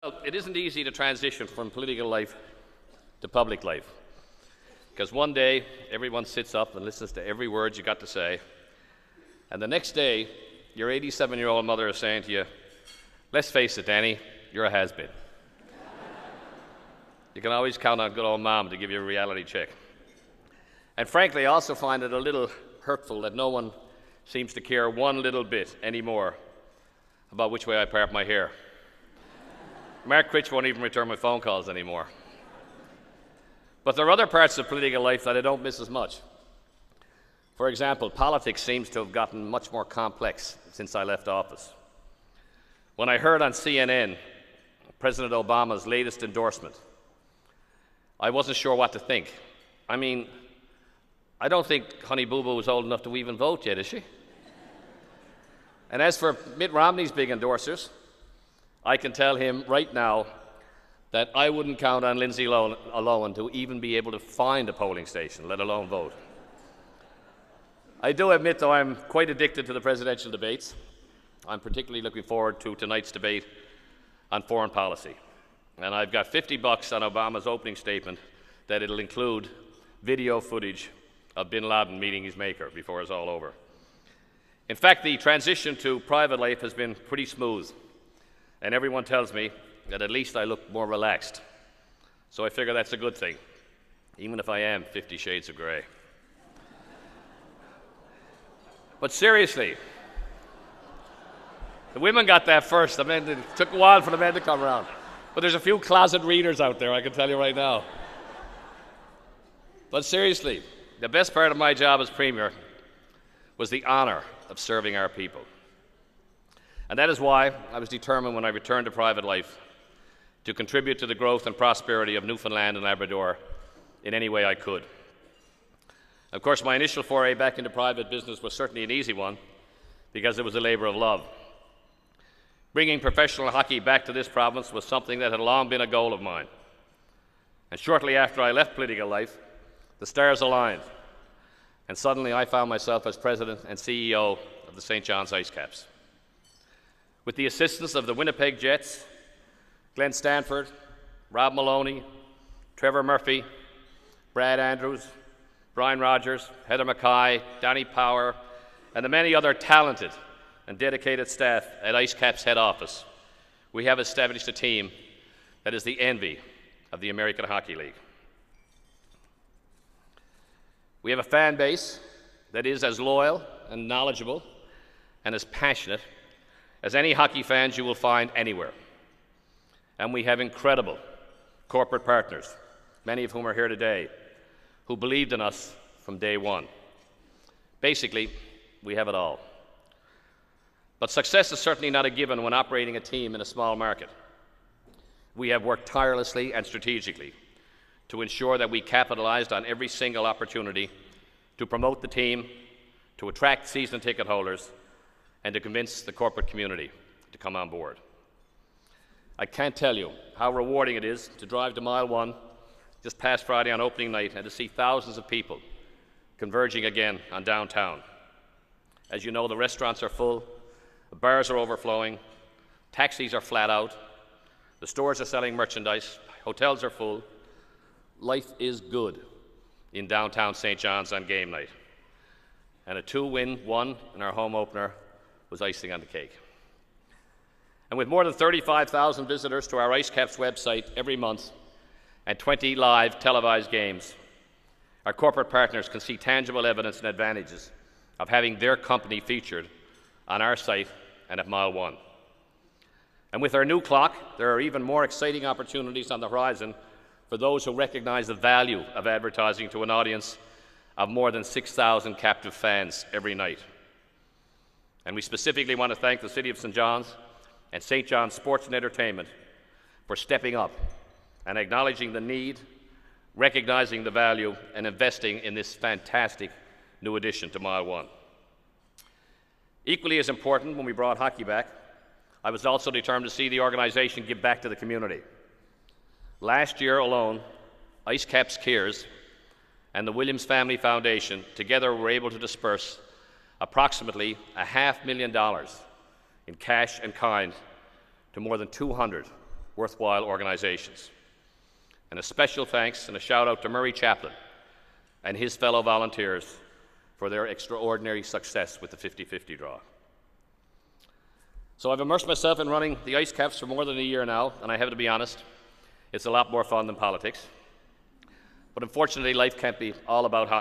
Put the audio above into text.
Well, it isn't easy to transition from political life to public life, because one day everyone sits up and listens to every word you got to say, and the next day your 87-year-old mother is saying to you, "Let's face it, Danny, you're a has-been." You can always count on good old Mom to give you a reality check. And frankly, I also find it a little hurtful that no one seems to care one little bit anymore about which way I part my hair. Mark Critch won't even return my phone calls anymore. But there are other parts of political life that I don't miss as much. For example, politics seems to have gotten much more complex since I left office. When I heard on CNN President Obama's latest endorsement, I wasn't sure what to think. I mean, I don't think Honey Boo Boo is old enough to even vote yet, is she? And as for Mitt Romney's big endorsers, I can tell him right now that I wouldn't count on Lindsay Lohan to even be able to find a polling station, let alone vote. I do admit, though, I'm quite addicted to the presidential debates. I'm particularly looking forward to tonight's debate on foreign policy. And I've got $50 on Obama's opening statement that it'll include video footage of bin Laden meeting his maker before it's all over. In fact, the transition to private life has been pretty smooth, and everyone tells me that at least I look more relaxed. So I figure that's a good thing, even if I am 50 shades of gray. But seriously, the women got that first. I mean, it took a while for the men to come around. But there's a few closet readers out there, I can tell you right now. But seriously, the best part of my job as Premier was the honor of serving our people. And that is why I was determined when I returned to private life to contribute to the growth and prosperity of Newfoundland and Labrador in any way I could. Of course, my initial foray back into private business was certainly an easy one because it was a labor of love. Bringing professional hockey back to this province was something that had long been a goal of mine. And shortly after I left political life, the stars aligned, and suddenly I found myself as president and CEO of the St. John's Ice Caps. With the assistance of the Winnipeg Jets, Glenn Stanford, Rob Maloney, Trevor Murphy, Brad Andrews, Brian Rogers, Heather Mackay, Danny Power, and the many other talented and dedicated staff at Ice Caps head office, we have established a team that is the envy of the American Hockey League. We have a fan base that is as loyal and knowledgeable and as passionate as any hockey fans you will find anywhere. And we have incredible corporate partners, many of whom are here today, who believed in us from day one. Basically, we have it all. But success is certainly not a given when operating a team in a small market. We have worked tirelessly and strategically to ensure that we capitalized on every single opportunity to promote the team, to attract season ticket holders, and to convince the corporate community to come on board. I can't tell you how rewarding it is to drive to Mile 1 just past Friday on opening night and to see thousands of people converging again on downtown. As you know, the restaurants are full, the bars are overflowing, taxis are flat out, the stores are selling merchandise, hotels are full. Life is good in downtown St. John's on game night. And a 2-1 in our home opener was icing on the cake. And with more than 35,000 visitors to our Ice Caps website every month and 20 live televised games, our corporate partners can see tangible evidence and advantages of having their company featured on our site and at Mile 1. And with our new clock, there are even more exciting opportunities on the horizon for those who recognize the value of advertising to an audience of more than 6,000 captive fans every night. And we specifically want to thank the City of St. John's and St. John's Sports and Entertainment for stepping up and acknowledging the need, recognizing the value, and investing in this fantastic new addition to Mile 1. Equally as important, when we brought hockey back, I was also determined to see the organization give back to the community. Last year alone, Ice Caps Cares and the Williams Family Foundation together were able to disperse approximately $500,000 in cash and kind to more than 200 worthwhile organizations. And a special thanks and a shout out to Murray Chaplin and his fellow volunteers for their extraordinary success with the 50-50 draw. So I've immersed myself in running the Ice Caps for more than a year now, and I have to be honest, it's a lot more fun than politics. But unfortunately, life can't be all about hockey.